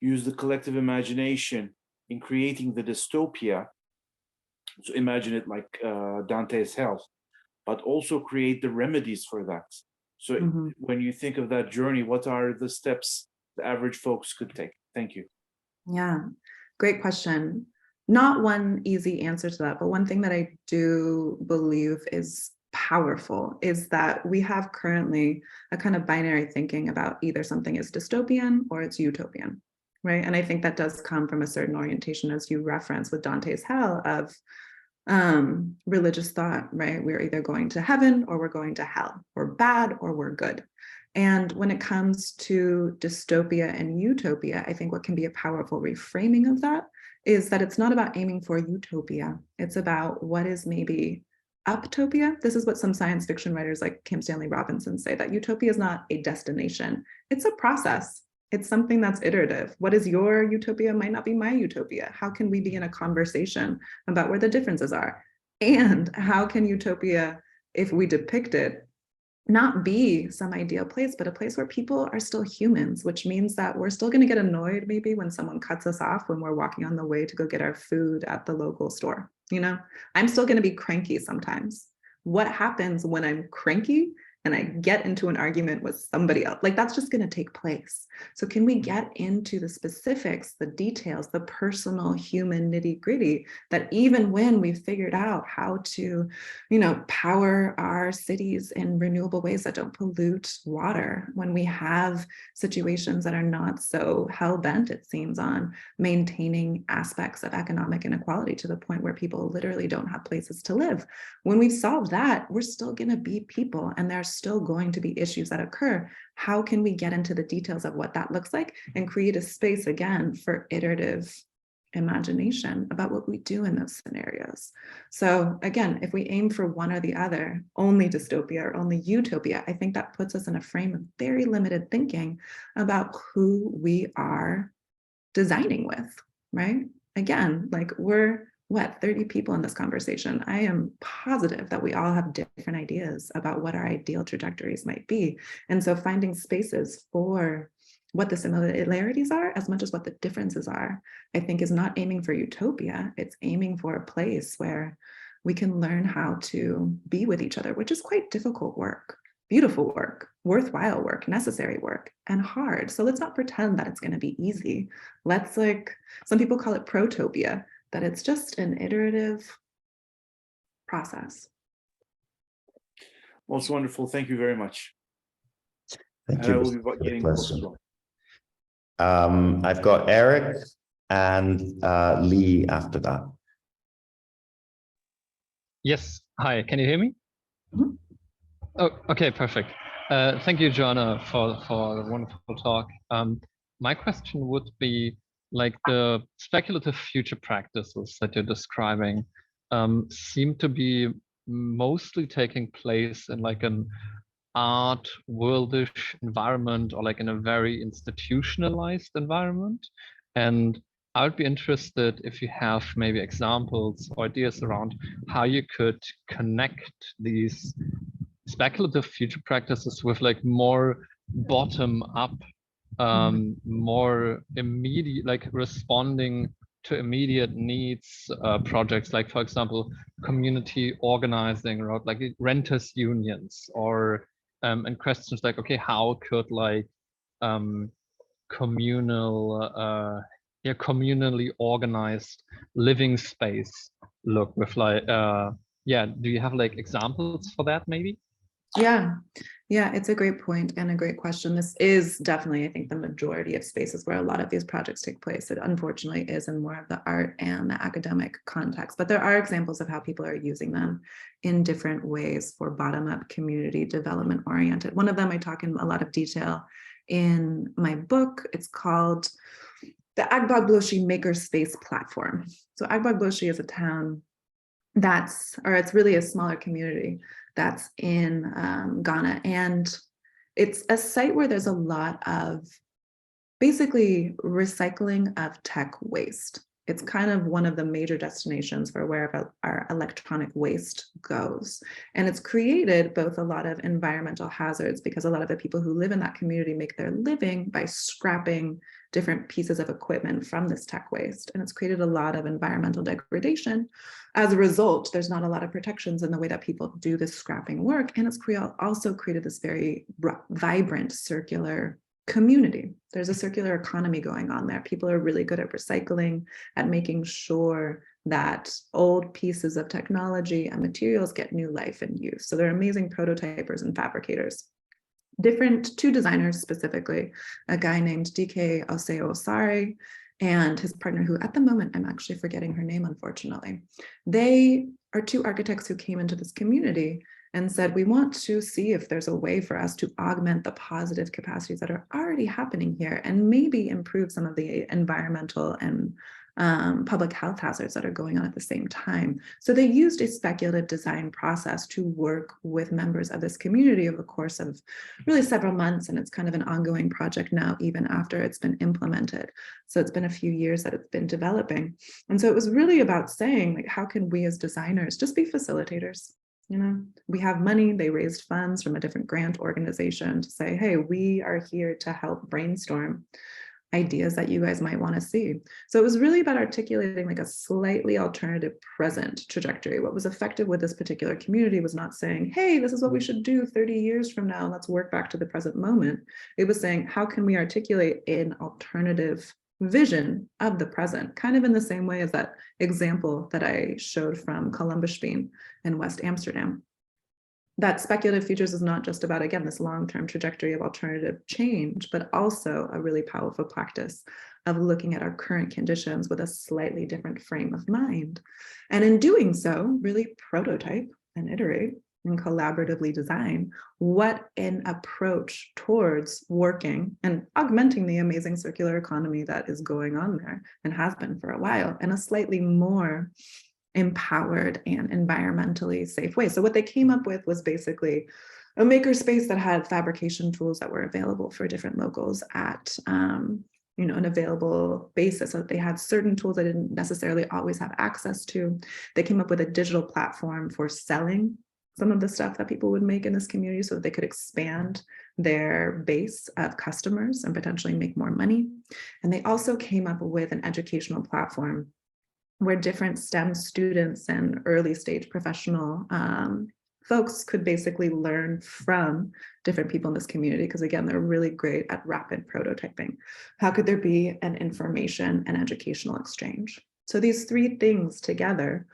use the collective imagination in creating the dystopia? So imagine it like Dante's Hell, but also create the remedies for that. So when you think of that journey, what are the steps the average folks could take? Thank you. Yeah, great question. Not one easy answer to that, but one thing that I do believe is powerful is that we have currently a kind of binary thinking about either something is dystopian or it's utopian, right? And I think that does come from a certain orientation, as you reference with Dante's Hell, of religious thought, right? We're either going to heaven or we're going to hell. We're bad or we're good. And when it comes to dystopia and utopia, I think what can be a powerful reframing of that is that it's not about aiming for utopia. It's about what is maybe uptopia. This is what some science fiction writers like Kim Stanley Robinson say, that utopia is not a destination. It's a process. It's something that's iterative. What is your utopia might not be my utopia. How can we begin a conversation about where the differences are? And how can utopia, if we depict it, not be some ideal place, but a place where people are still humans, which means that we're still going to get annoyed maybe when someone cuts us off when we're walking on the way to go get our food at the local store. I'm still going to be cranky sometimes. What happens when I'm cranky and I get into an argument with somebody else? Like, that's just going to take place. So can we get into the specifics, the details, the personal human nitty gritty, that even when we've figured out how to, power our cities in renewable ways that don't pollute water, when we have situations that are not so hell-bent, it seems, on maintaining aspects of economic inequality to the point where people literally don't have places to live, when we've solved that, we're still going to be people, and there's still going to be issues that occur. How can we get into the details of what that looks like and create a space again for iterative imagination about what we do in those scenarios? So again, if we aim for one or the other, only dystopia or only utopia, I think that puts us in a frame of very limited thinking about who we are designing with, right? Again, like, we're 30 people in this conversation. I am positive that we all have different ideas about what our ideal trajectories might be. And so finding spaces for what the similarities are as much as what the differences are, I think, is not aiming for utopia. It's aiming for a place where we can learn how to be with each other, which is quite difficult work, beautiful work, worthwhile work, necessary work, and hard. So let's not pretend that it's going to be easy. Let's, some people call it protopia, that it's just an iterative process. Well, it's wonderful. Thank you very much. Thank you. I will be getting the book as well. I've got Eric and Lee after that. Yes. Hi, can you hear me? Mm-hmm. Oh, okay, perfect. Thank you, Johanna, for the wonderful talk. My question would be, like, the speculative future practices that you're describing seem to be mostly taking place in like an art worldish environment, or like in a very institutionalized environment. And I would be interested if you have maybe examples or ideas around how you could connect these speculative future practices with like more bottom up, more immediate, like responding to immediate needs projects, like for example, community organizing or like renters unions, or and questions like, okay, how could like communal yeah, communally organized living space look with like yeah, do you have like examples for that maybe? Yeah, it's a great point and a great question. This is definitely, I think, the majority of spaces where a lot of these projects take place. It unfortunately is in more of the art and the academic context, but there are examples of how people are using them in different ways for bottom-up community development oriented. One of them I talk in a lot of detail in my book. It's called the Agbogbloshie Makerspace Platform. So Agbogbloshie is a town it's really a smaller community that's in Ghana. And it's a site where there's a lot of basically recycling of tech waste. It's kind of one of the major destinations for where our electronic waste goes. And it's created both a lot of environmental hazards because a lot of the people who live in that community make their living by scrapping different pieces of equipment from this tech waste. And it's created a lot of environmental degradation. As a result, there's not a lot of protections in the way that people do this scrapping work. And it's also created this very vibrant circular community. There's a circular economy going on there. People are really good at recycling, at making sure that old pieces of technology and materials get new life and use. So they're amazing prototypers and fabricators. Two designers specifically, a guy named DK Osei-Osari and his partner, who at the moment, I'm actually forgetting her name, unfortunately. They are two architects who came into this community and said, we want to see if there's a way for us to augment the positive capacities that are already happening here and maybe improve some of the environmental and public health hazards that are going on at the same time. So they used a speculative design process to work with members of this community over the course of really several months. And it's kind of an ongoing project now, even after it's been implemented. So it's been a few years that it's been developing. And so it was really about saying, like, how can we as designers just be facilitators? You know, we have money, they raised funds from a different grant organization to say, hey, we are here to help brainstorm ideas that you guys might want to see. So it was really about articulating like a slightly alternative present trajectory. What was effective with this particular community was not saying, hey, this is what we should do 30 years from now, let's work back to the present moment. It was saying, how can we articulate an alternative vision of the present, kind of in the same way as that example that I showed from Columbusspeen in West Amsterdam. That speculative futures is not just about, again, this long-term trajectory of alternative change, but also a really powerful practice of looking at our current conditions with a slightly different frame of mind. And in doing so, really prototype and iterate and collaboratively design what an approach towards working and augmenting the amazing circular economy that is going on there and has been for a while, in a slightly more empowered and environmentally safe way. So what they came up with was basically a makerspace that had fabrication tools that were available for different locals at an available basis. So they had certain tools they didn't necessarily always have access to. They came up with a digital platform for selling some of the stuff that people would make in this community so that they could expand their base of customers and potentially make more money. And they also came up with an educational platform where different STEM students and early stage professional folks could basically learn from different people in this community, because again, they're really great at rapid prototyping. How could there be an information and educational exchange? So these three things together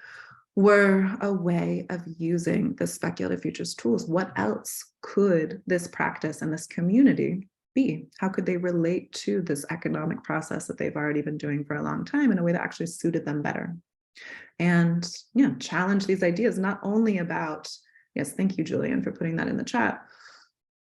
were a way of using the speculative futures tools. What else could this practice and this community be? How could they relate to this economic process that they've already been doing for a long time in a way that actually suited them better? And challenge these ideas, not only about, yes, thank you, Julian, for putting that in the chat,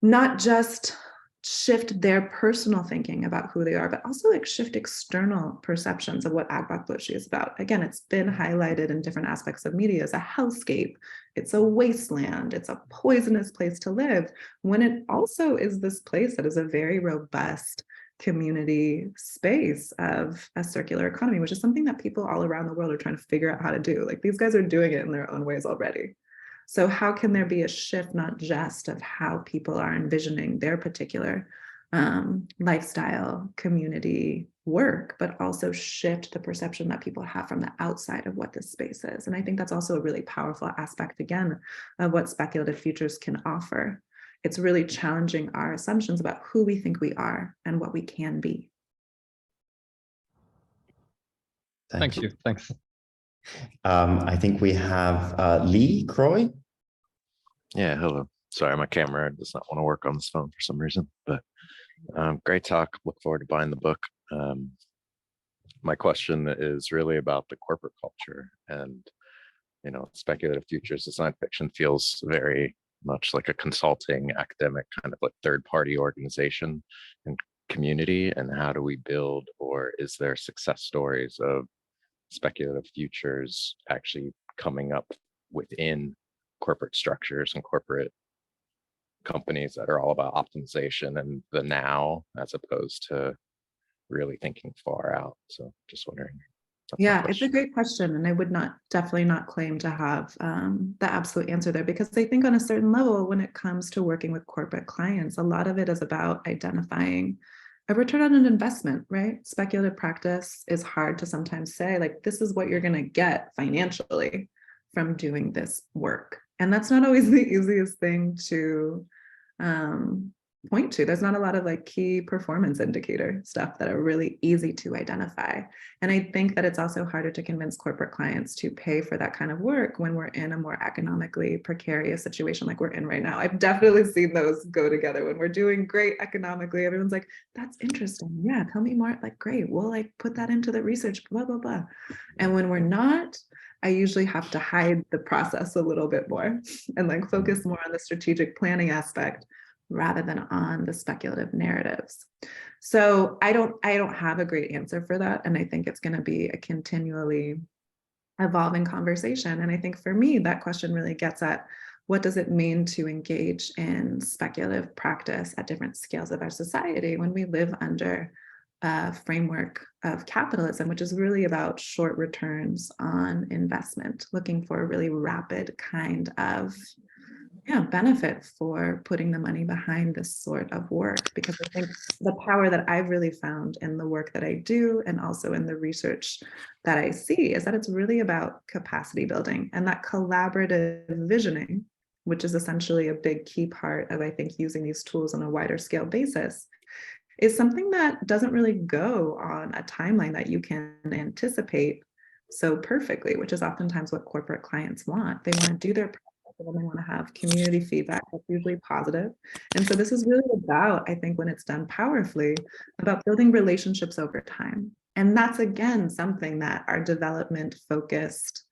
not just shift their personal thinking about who they are, but also like shift external perceptions of what Agbogbloshie is about. Again, it's been highlighted in different aspects of media as a hellscape. It's a wasteland. It's a poisonous place to live, when it also is this place that is a very robust community space of a circular economy, which is something that people all around the world are trying to figure out how to do. Like these guys are doing it in their own ways already. So how can there be a shift, not just of how people are envisioning their particular lifestyle, community, work, but also shift the perception that people have from the outside of what this space is. And I think that's also a really powerful aspect, again, of what speculative futures can offer. It's really challenging our assumptions about who we think we are and what we can be. Thank you. Thanks. I think we have Lee Croy. Yeah, hello. Sorry, my camera does not want to work on this phone for some reason, but great talk. Look forward to buying the book. My question is really about the corporate culture, and speculative futures design fiction feels very much like a consulting academic kind of like third-party organization and community. And how do we build, or is there success stories of speculative futures actually coming up within corporate structures and corporate companies that are all about optimization and the now, as opposed to really thinking far out? So just wondering. Yeah, it's a great question. And I would definitely not claim to have the absolute answer there, because I think on a certain level, when it comes to working with corporate clients, a lot of it is about identifying a return on an investment, right? Speculative practice is hard to sometimes say, like, this is what you're going to get financially from doing this work. And that's not always the easiest thing to point to. There's not a lot of like key performance indicator stuff that are really easy to identify. And I think that it's also harder to convince corporate clients to pay for that kind of work when we're in a more economically precarious situation like we're in right now. I've definitely seen those go together. When we're doing great economically, everyone's like, that's interesting. Yeah, tell me more. Like, great, we'll like put that into the research, blah, blah, blah. And when we're not, I usually have to hide the process a little bit more and like focus more on the strategic planning aspect rather than on the speculative narratives. So I don't have a great answer for that. And I think it's going to be a continually evolving conversation. And I think for me, that question really gets at, what does it mean to engage in speculative practice at different scales of our society when we live under a framework of capitalism, which is really about short returns on investment, looking for a really rapid kind of benefit for putting the money behind this sort of work. Because I think the power that I've really found in the work that I do, and also in the research that I see, is that it's really about capacity building and that collaborative visioning, which is essentially a big key part of, I think, using these tools on a wider scale basis, is something that doesn't really go on a timeline that you can anticipate so perfectly, which is oftentimes what corporate clients want. They want to do their project, and they want to have community feedback that's usually positive. And so this is really about, I think, when it's done powerfully, about building relationships over time. And that's, again, something that our development-focused,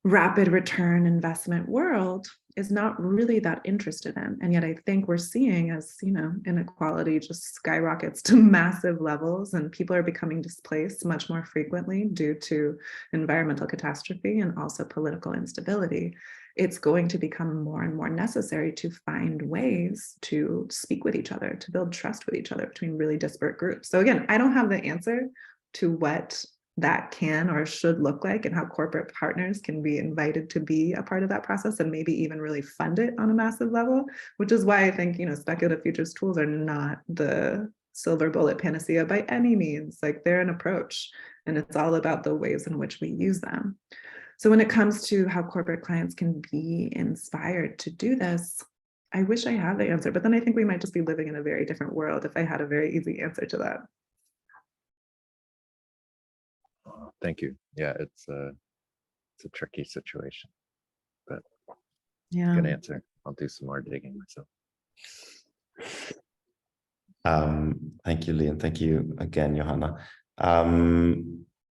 rapid return investment world is not really that interested in. And yet I think we're seeing, as inequality just skyrockets to massive levels, and people are becoming displaced much more frequently due to environmental catastrophe and also political instability. It's going to become more and more necessary to find ways to speak with each other, to build trust with each other between really disparate groups. So again, I don't have the answer to what that can or should look like, and how corporate partners can be invited to be a part of that process, and maybe even really fund it on a massive level, which is why I think, speculative futures tools are not the silver bullet panacea by any means. Like, they're an approach, and it's all about the ways in which we use them. So when it comes to how corporate clients can be inspired to do this, I wish I had the answer, but then I think we might just be living in a very different world if I had a very easy answer to that. Thank you. Yeah, it's a tricky situation, but Yeah. good answer. I'll do some more digging myself. Thank you, Lee, and thank you again, Johanna.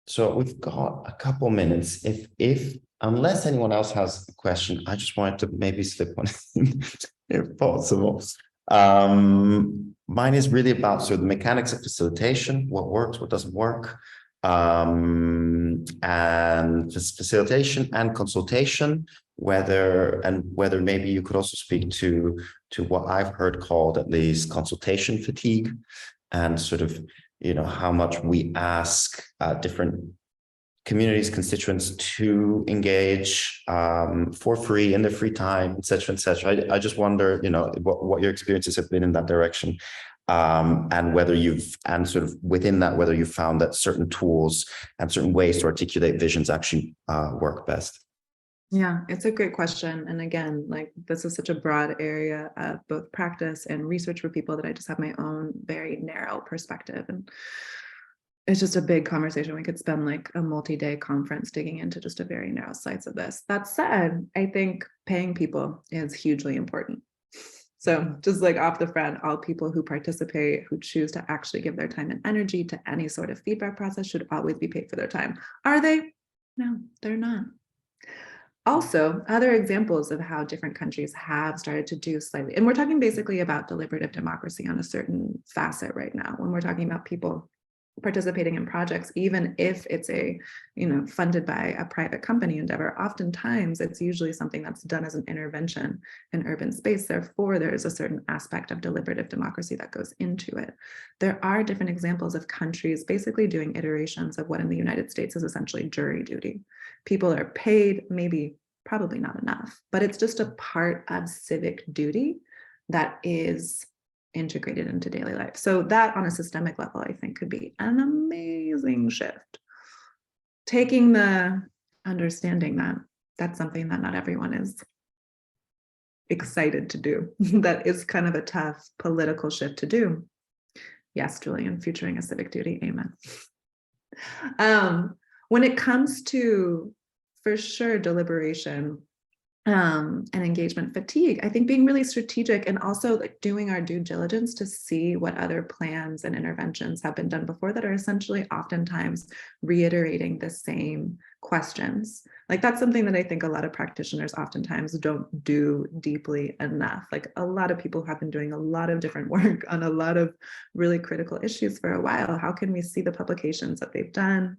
So we've got a couple minutes. If unless anyone else has a question, I just wanted to maybe slip one in, if possible. Mine is really about sort of the mechanics of facilitation, what works, what doesn't work, and just facilitation and consultation, whether maybe you could also speak to what I've heard called, at least, consultation fatigue, and sort of, how much we ask different communities, constituents to engage for free in their free time, et cetera, et cetera. I just wonder, what your experiences have been in that direction, and whether and sort of within that, whether you found that certain tools and certain ways to articulate visions actually work best. Yeah, it's a great question. And again, like this is such a broad area of both practice and research for people that I just have my own very narrow perspective. And it's just a big conversation. We could spend like a multi-day conference digging into just a very narrow slice of this. That said, I think paying people is hugely important. So just like off the front, all people who participate, who choose to actually give their time and energy to any sort of feedback process should always be paid for their time. Are they? No, they're not. Also, other examples of how different countries have started to do slightly, and we're talking basically about deliberative democracy on a certain facet right now, when we're talking about people participating in projects, even if it's funded by a private company endeavor, oftentimes it's usually something that's done as an intervention in urban space. Therefore, there is a certain aspect of deliberative democracy that goes into it. There are different examples of countries basically doing iterations of what in the United States is essentially jury duty. People are paid, probably not enough, but it's just a part of civic duty that is integrated into daily life. So that on a systemic level, I think could be an amazing shift. Taking the understanding that that's something that not everyone is excited to do. That is kind of a tough political shift to do. Yes, Julian, featuring a civic duty, amen. When it comes to, for sure, deliberation, and engagement fatigue, I think being really strategic and also like doing our due diligence to see what other plans and interventions have been done before that are essentially oftentimes reiterating the same questions. Like that's something that I think a lot of practitioners oftentimes don't do deeply enough. Like a lot of people have been doing a lot of different work on a lot of really critical issues for a while. How can we see the publications that they've done?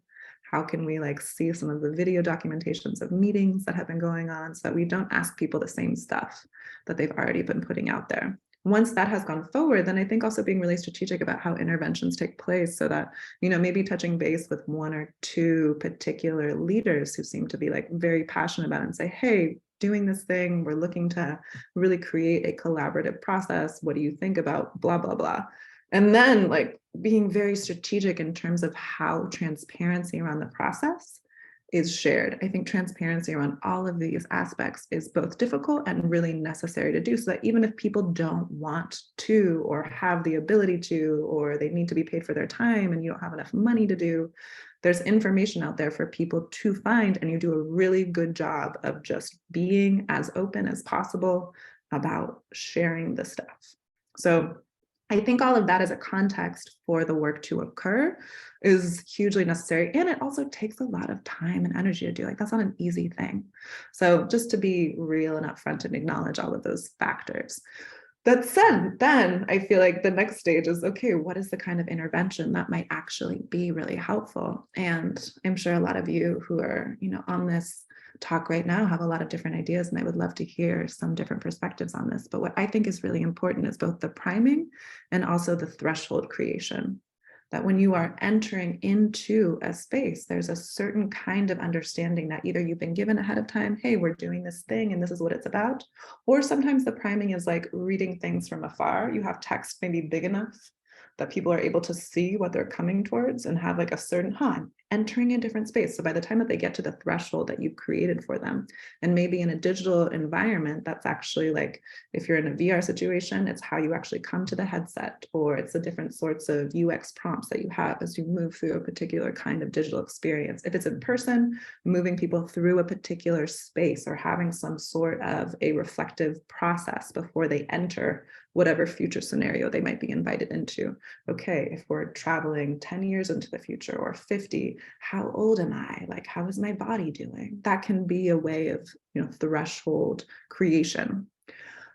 How can we like see some of the video documentations of meetings that have been going on so that we don't ask people the same stuff that they've already been putting out there? Once that has gone forward, then I think also being really strategic about how interventions take place so that, maybe touching base with one or two particular leaders who seem to be like very passionate about it and say, hey, doing this thing, we're looking to really create a collaborative process. What do you think about blah, blah, blah? And then like being very strategic in terms of how transparency around the process is shared. I think transparency around all of these aspects is both difficult and really necessary to do so that even if people don't want to or have the ability to, or they need to be paid for their time and you don't have enough money to do, there's information out there for people to find, and you do a really good job of just being as open as possible about sharing the stuff. So I think all of that as a context for the work to occur is hugely necessary. And it also takes a lot of time and energy to do. Like that's not an easy thing. So just to be real and upfront and acknowledge all of those factors. That said, then I feel like the next stage is, okay, what is the kind of intervention that might actually be really helpful? And I'm sure a lot of you who are, on this talk right now have a lot of different ideas, and I would love to hear some different perspectives on this. But what I think is really important is both the priming and also the threshold creation. That when you are entering into a space, there's a certain kind of understanding that either you've been given ahead of time, hey, we're doing this thing and this is what it's about, or sometimes the priming is like reading things from afar. You have text maybe big enough that people are able to see what they're coming towards and have like a certain, I'm entering a different space. So by the time that they get to the threshold that you've created for them, and maybe in a digital environment, that's actually like, if you're in a VR situation, it's how you actually come to the headset, or it's the different sorts of UX prompts that you have as you move through a particular kind of digital experience. If it's in person, moving people through a particular space or having some sort of a reflective process before they enter whatever future scenario they might be invited into. Okay, if we're traveling 10 years into the future or 50, how old am I? Like, how is my body doing? That can be a way of, threshold creation.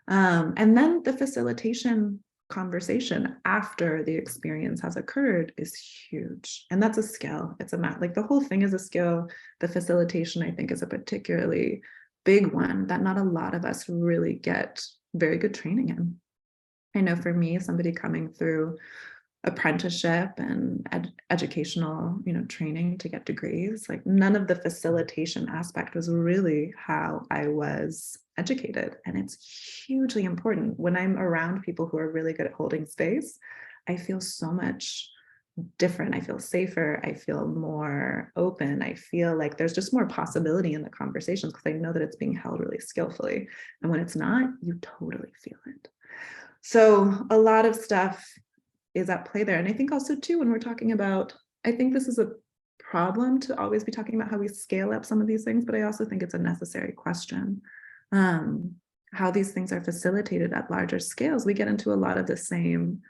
And then the facilitation conversation after the experience has occurred is huge. And that's a skill. It's a like the whole thing is a skill. The facilitation, I think, is a particularly big one that not a lot of us really get very good training in. I know for me, somebody coming through apprenticeship and educational, training to get degrees. Like none of the facilitation aspect was really how I was educated. And it's hugely important. When I'm around people who are really good at holding space, I feel so much different. I feel safer. I feel more open. I feel like there's just more possibility in the conversations because I know that it's being held really skillfully. And when it's not, you totally feel it. So a lot of stuff is at play there. And I think also too, when we're talking about, I think this is a problem to always be talking about how we scale up some of these things, but I also think it's a necessary question. How these things are facilitated at larger scales, we get into a lot of the same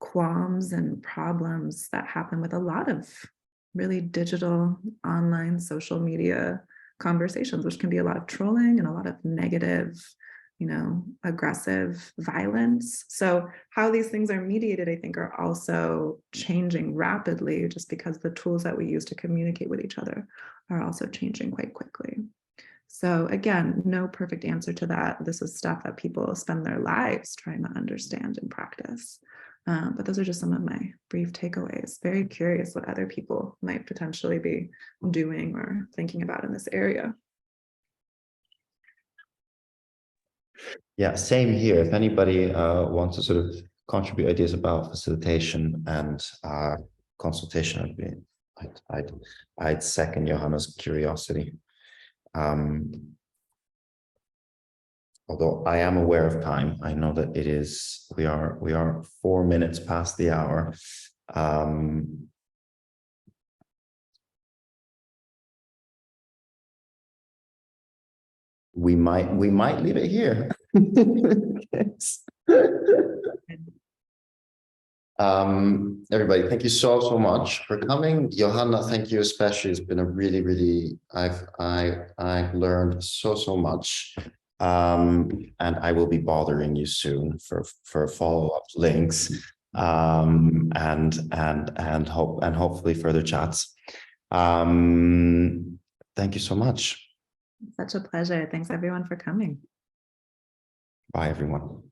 qualms and problems that happen with a lot of really digital, online, social media conversations, which can be a lot of trolling and a lot of negative, aggressive violence. So how these things are mediated, I think, are also changing rapidly just because the tools that we use to communicate with each other are also changing quite quickly. So again, no perfect answer to that. This is stuff that people spend their lives trying to understand and practice. But those are just some of my brief takeaways. Very curious what other people might potentially be doing or thinking about in this area. Yeah, same here. If anybody wants to sort of contribute ideas about facilitation and consultation, I'd second Johanna's curiosity. Although I am aware of time, I know that it is, we are 4 minutes past the hour. We might leave it here. Yes. Everybody, thank you so much for coming. Johanna, thank you especially. It's been a really I've learned so much. And I will be bothering you soon for follow-up links and hopefully further chats. Thank you so much. Such a pleasure. Thanks everyone for coming. Bye everyone.